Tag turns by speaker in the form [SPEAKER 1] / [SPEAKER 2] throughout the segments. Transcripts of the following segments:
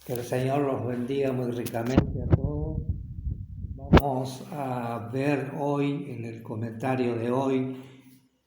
[SPEAKER 1] Que el Señor los bendiga muy ricamente a todos. Vamos a ver hoy, en el comentario de hoy,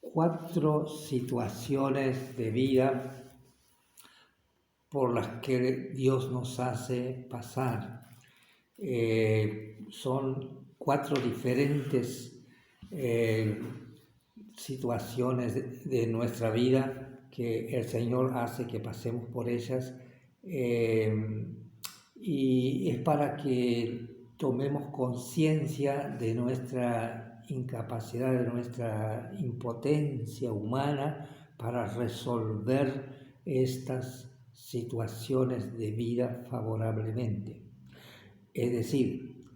[SPEAKER 1] 4 situaciones de vida por las que Dios nos hace pasar. Son 4 diferentes situaciones de nuestra vida que el Señor hace que pasemos por ellas, y es para que tomemos conciencia de nuestra incapacidad, de nuestra impotencia humana para resolver estas situaciones de vida favorablemente. Es decir,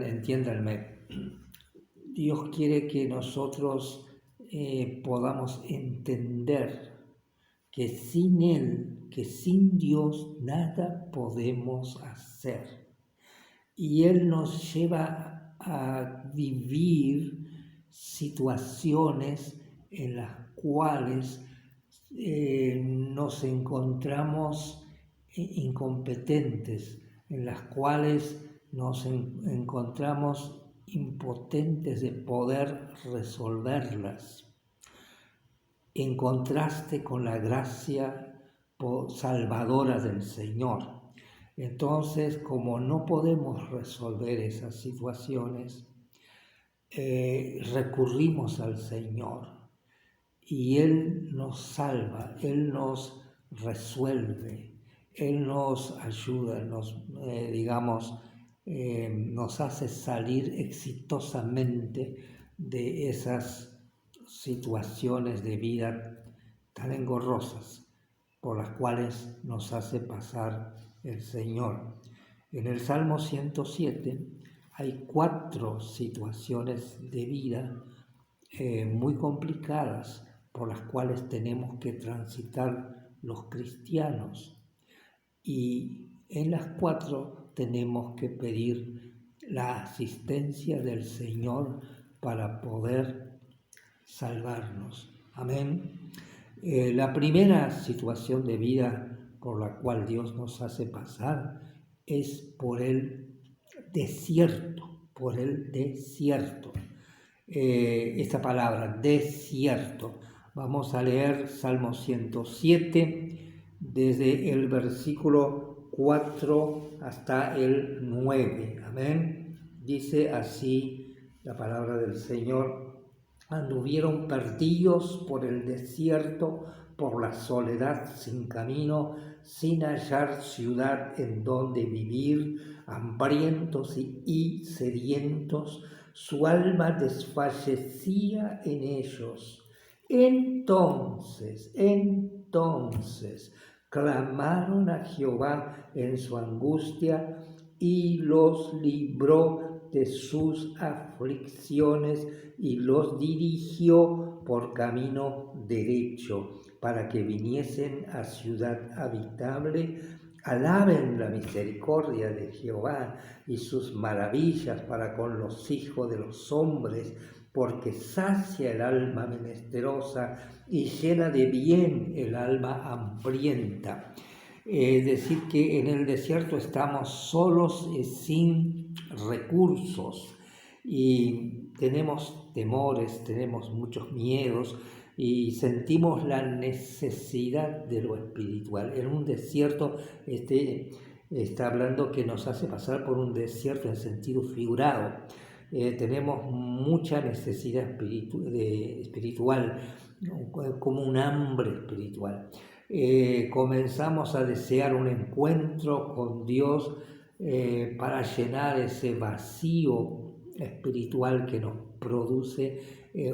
[SPEAKER 1] entiéndanme, Dios quiere que nosotros podamos entender que sin Él, que sin Dios, nada podemos hacer. Y Él nos lleva a vivir situaciones en las cuales nos encontramos incompetentes, en las cuales nos encontramos impotentes de poder resolverlas, en contraste con la gracia salvadora del Señor. Entonces, como no podemos resolver esas situaciones, recurrimos al Señor y Él nos salva, Él nos resuelve, Él nos ayuda, nos hace salir exitosamente de esas situaciones de vida tan engorrosas por las cuales nos hace pasar el Señor. En el Salmo 107 hay 4 situaciones de vida muy complicadas por las cuales tenemos que transitar los cristianos, y en las 4 tenemos que pedir la asistencia del Señor para poder salvarnos. Amén. La primera situación de vida por la cual Dios nos hace pasar es por el desierto, esta palabra, desierto. Vamos a leer Salmo 107, desde el versículo 4 hasta el 9. Amén. Dice así la palabra del Señor: anduvieron perdidos por el desierto, por la soledad sin camino, sin hallar ciudad en donde vivir, hambrientos y sedientos, su alma desfallecía en ellos. Entonces, clamaron a Jehová en su angustia y los libró de sus aflicciones y los dirigió por camino derecho, para que viniesen a ciudad habitable. Alaben la misericordia de Jehová y sus maravillas para con los hijos de los hombres, porque sacia el alma menesterosa y llena de bien el alma hambrienta. Es decir, que en el desierto estamos solos y sin recursos, y tenemos temores, tenemos muchos miedos y sentimos la necesidad de lo espiritual. En un desierto está hablando que nos hace pasar por un desierto en sentido figurado. Tenemos mucha necesidad espiritual, como un hambre espiritual. Comenzamos a desear un encuentro con Dios para llenar ese vacío espiritual que nos produce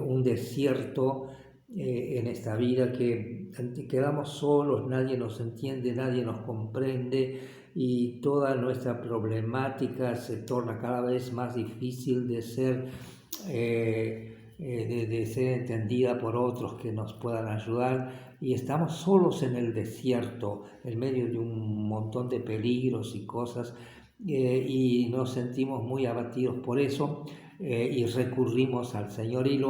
[SPEAKER 1] un desierto en esta vida, que quedamos solos, nadie nos entiende, nadie nos comprende, y toda nuestra problemática se torna cada vez más difícil de ser entendida por otros que nos puedan ayudar, y estamos solos en el desierto, en medio de un montón de peligros y cosas, y nos sentimos muy abatidos. Por eso y recurrimos al Señor y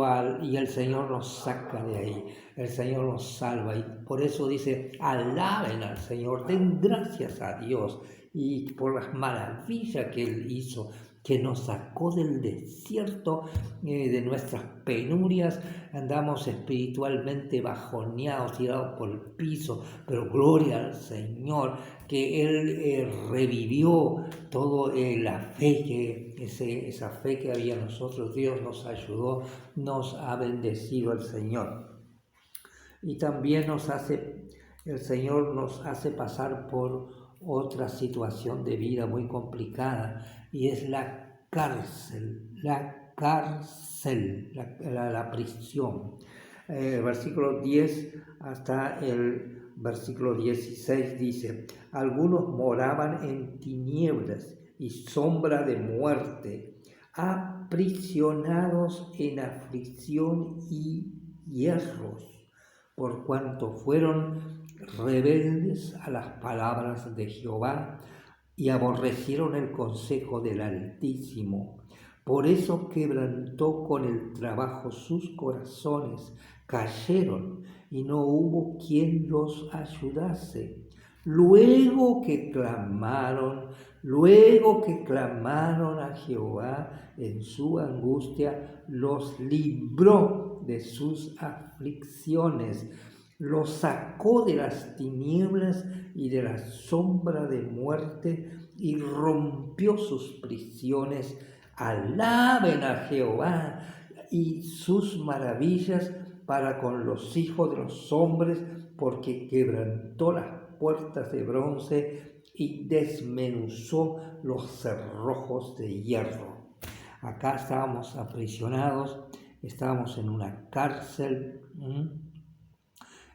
[SPEAKER 1] el Señor nos saca de ahí, el Señor nos salva y por eso dice, alaben al Señor, den gracias a Dios y por las maravillas que Él hizo, que nos sacó del desierto, de nuestras penurias, andamos espiritualmente bajoneados, tirados por el piso, pero gloria al Señor, que Él revivió toda la fe, esa fe que había en nosotros. Dios nos ayudó, nos ha bendecido el Señor. Y también el Señor nos hace pasar por otra situación de vida muy complicada, y es la cárcel, la prisión. Versículo 10 hasta el versículo 16 dice, algunos moraban en tinieblas y sombra de muerte, aprisionados en aflicción y hierros, por cuanto fueron rebeldes a las palabras de Jehová y aborrecieron el consejo del Altísimo. Por eso quebrantó con el trabajo sus corazones, cayeron y no hubo quien los ayudase. Luego que clamaron a Jehová en su angustia, los libró de sus aflicciones, los sacó de las tinieblas y de la sombra de muerte y rompió sus prisiones. Alaben a Jehová y sus maravillas para con los hijos de los hombres, porque quebrantó las puertas de bronce y desmenuzó los cerrojos de hierro. Acá estábamos aprisionados, estábamos en una cárcel.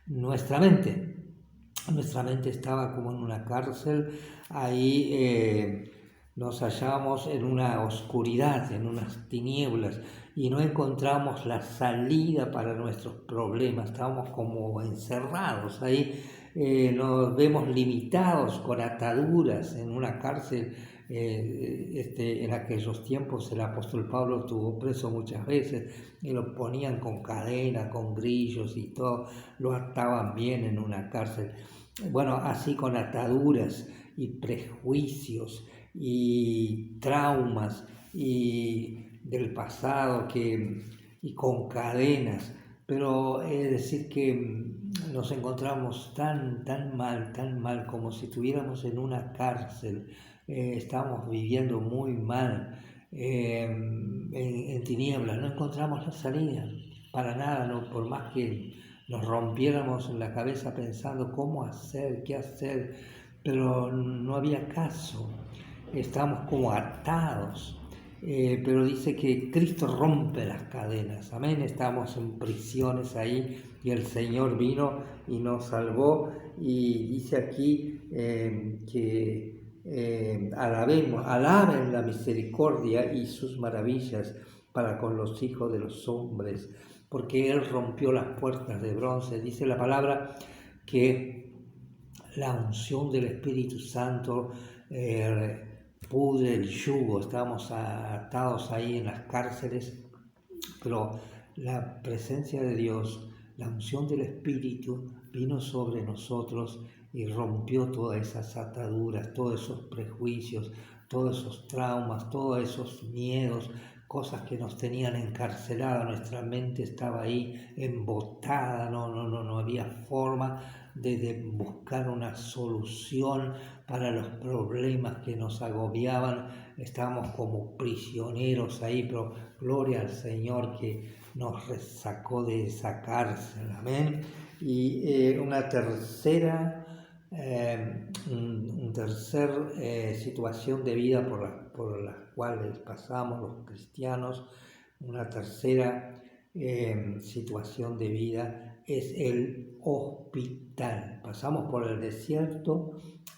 [SPEAKER 1] Nuestra mente estaba como en una cárcel, ahí nos hallábamos en una oscuridad, en unas tinieblas, y no encontramos la salida para nuestros problemas, estábamos como encerrados ahí, nos vemos limitados con ataduras en una cárcel. En aquellos tiempos el apóstol Pablo estuvo preso muchas veces y lo ponían con cadena, con grillos y todo, lo ataban bien en una cárcel. Bueno, así con ataduras y prejuicios y traumas y del pasado y con cadenas, pero es decir que nos encontramos tan mal, como si estuviéramos en una cárcel. Estamos viviendo muy mal, en tinieblas, no encontramos la salida para nada, no, por más que nos rompiéramos en la cabeza pensando cómo hacer, qué hacer, pero no había caso, estamos como atados. Pero dice que Cristo rompe las cadenas, amén, estamos en prisiones ahí y el Señor vino y nos salvó, y dice aquí que alaben la misericordia y sus maravillas para con los hijos de los hombres, porque Él rompió las puertas de bronce. Dice la palabra que la unción del Espíritu Santo pudre el yugo. Estábamos atados ahí en las cárceles, pero la presencia de Dios, la unción del Espíritu vino sobre nosotros y rompió todas esas ataduras, todos esos prejuicios, todos esos traumas, todos esos miedos, cosas que nos tenían encarceladas. Nuestra mente estaba ahí embotada, no había forma de buscar una solución para los problemas que nos agobiaban. Estábamos como prisioneros ahí, pero gloria al Señor que nos sacó de esa cárcel, amén. Y una tercera situación de vida por la cual pasamos los cristianos, una tercera situación de vida es el hospital. Pasamos por el desierto,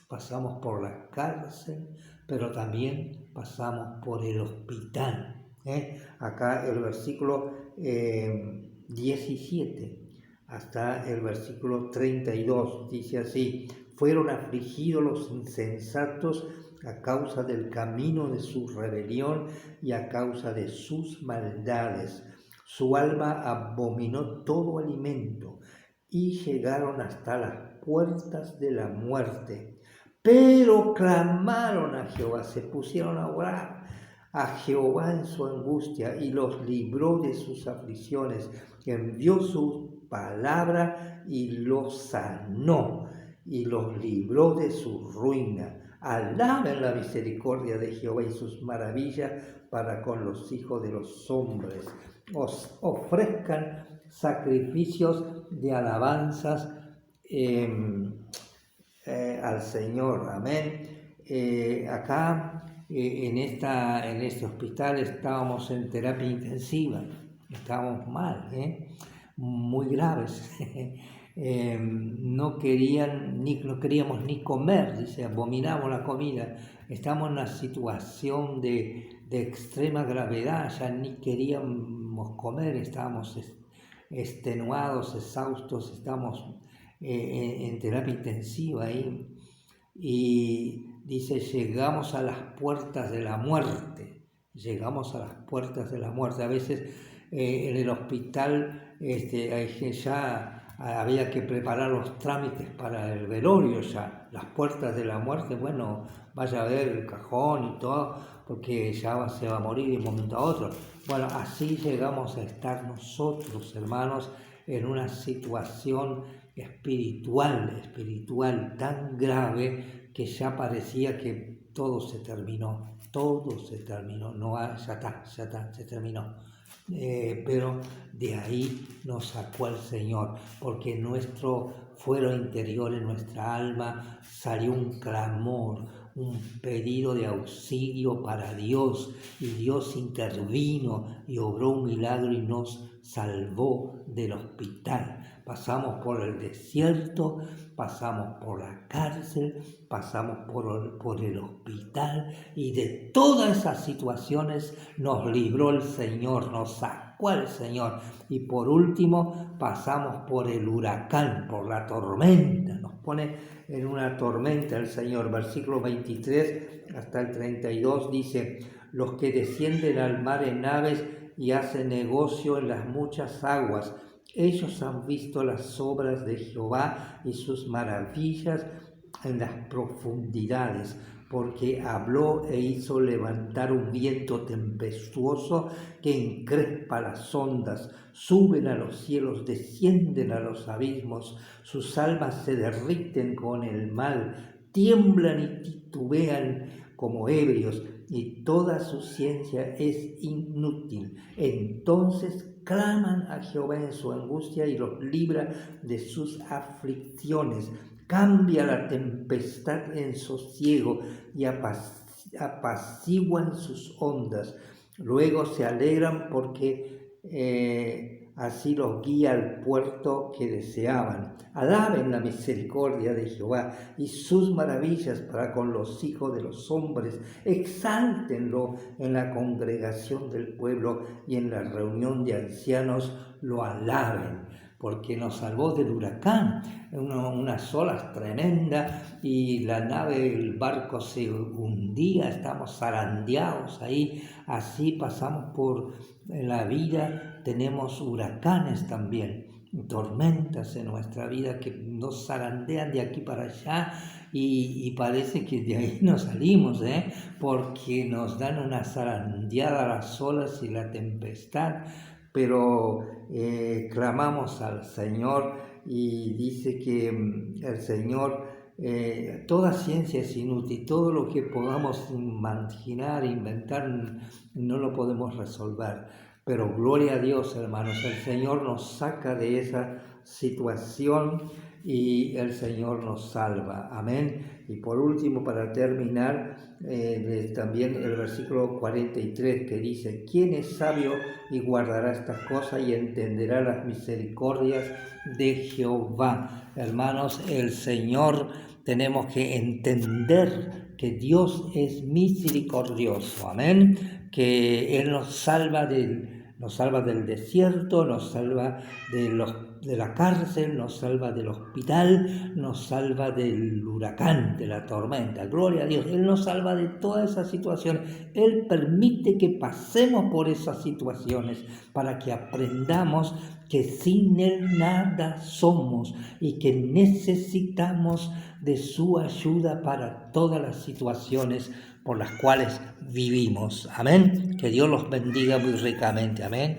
[SPEAKER 1] pasamos por la cárcel, pero también pasamos por el hospital. Acá el versículo 17 hasta el versículo 32 dice así: fueron afligidos los insensatos a causa del camino de su rebelión y a causa de sus maldades. Su alma abominó todo alimento y llegaron hasta las puertas de la muerte. Pero clamaron a Jehová, se pusieron a orar a Jehová en su angustia y los libró de sus aflicciones. Envió su palabra y los sanó y los libró de su ruina. Alaben la misericordia de Jehová y sus maravillas para con los hijos de los hombres. Os ofrezcan sacrificios de alabanzas al Señor. Amén. Acá en este hospital estábamos en terapia intensiva, estábamos mal, muy graves. No queríamos ni comer, dice, abominamos la comida. Estamos en una situación de extrema gravedad, ya ni queríamos comer, estábamos extenuados, exhaustos, estamos en terapia intensiva ahí. Y dice, llegamos a las puertas de la muerte, A veces en el hospital ya había que preparar los trámites para el velorio, ya las puertas de la muerte, bueno, vaya a ver el cajón y todo, porque ya se va a morir de un momento a otro. Bueno, así llegamos a estar nosotros, hermanos, en una situación espiritual tan grave que ya parecía que todo se terminó, se terminó. Pero de ahí nos sacó el Señor, porque en nuestro fuero interior, en nuestra alma, salió un clamor, un pedido de auxilio para Dios, y Dios intervino y obró un milagro y nos salvó del hospital. Pasamos por el desierto, pasamos por la cárcel, pasamos por el hospital, y de todas esas situaciones nos libró el Señor, nos sacó el Señor. Y por último pasamos por el huracán, por la tormenta, nos pone en una tormenta el Señor. Versículo 23 hasta el 32 dice: los que descienden al mar en naves y hacen negocio en las muchas aguas, ellos han visto las obras de Jehová y sus maravillas en las profundidades, porque habló e hizo levantar un viento tempestuoso que encrespa las ondas, suben a los cielos, descienden a los abismos, sus almas se derriten con el mal, tiemblan y titubean como ebrios, y toda su ciencia es inútil. Entonces claman a Jehová en su angustia y los libra de sus aflicciones. Cambia la tempestad en sosiego y apaciguan sus ondas. Luego se alegran porque así los guía al puerto que deseaban. Alaben la misericordia de Jehová y sus maravillas para con los hijos de los hombres. Exáltenlo en la congregación del pueblo y en la reunión de ancianos lo alaben, porque nos salvó del huracán, unas olas tremendas, y la nave, el barco se hundía, estamos zarandeados ahí. Así pasamos por la vida, tenemos huracanes también, tormentas en nuestra vida que nos zarandean de aquí para allá, y parece que de ahí no salimos, porque nos dan una zarandeada las olas y la tempestad. Pero clamamos al Señor, y dice que el Señor, toda ciencia es inútil, todo lo que podamos imaginar, inventar, no lo podemos resolver. Pero gloria a Dios, hermanos, el Señor nos saca de esa situación y el Señor nos salva. Amén. Y por último, para terminar, también el versículo 43 que dice: ¿quién es sabio y guardará estas cosas y entenderá las misericordias de Jehová? Hermanos, el Señor, tenemos que entender que Dios es misericordioso. Amén. Que Él nos salva del desierto, nos salva de los de la cárcel, nos salva del hospital, nos salva del huracán, de la tormenta. Gloria a Dios, Él nos salva de todas esas situaciones. Él permite que pasemos por esas situaciones para que aprendamos que sin Él nada somos y que necesitamos de su ayuda para todas las situaciones por las cuales vivimos. Amén. Que Dios los bendiga muy ricamente. Amén.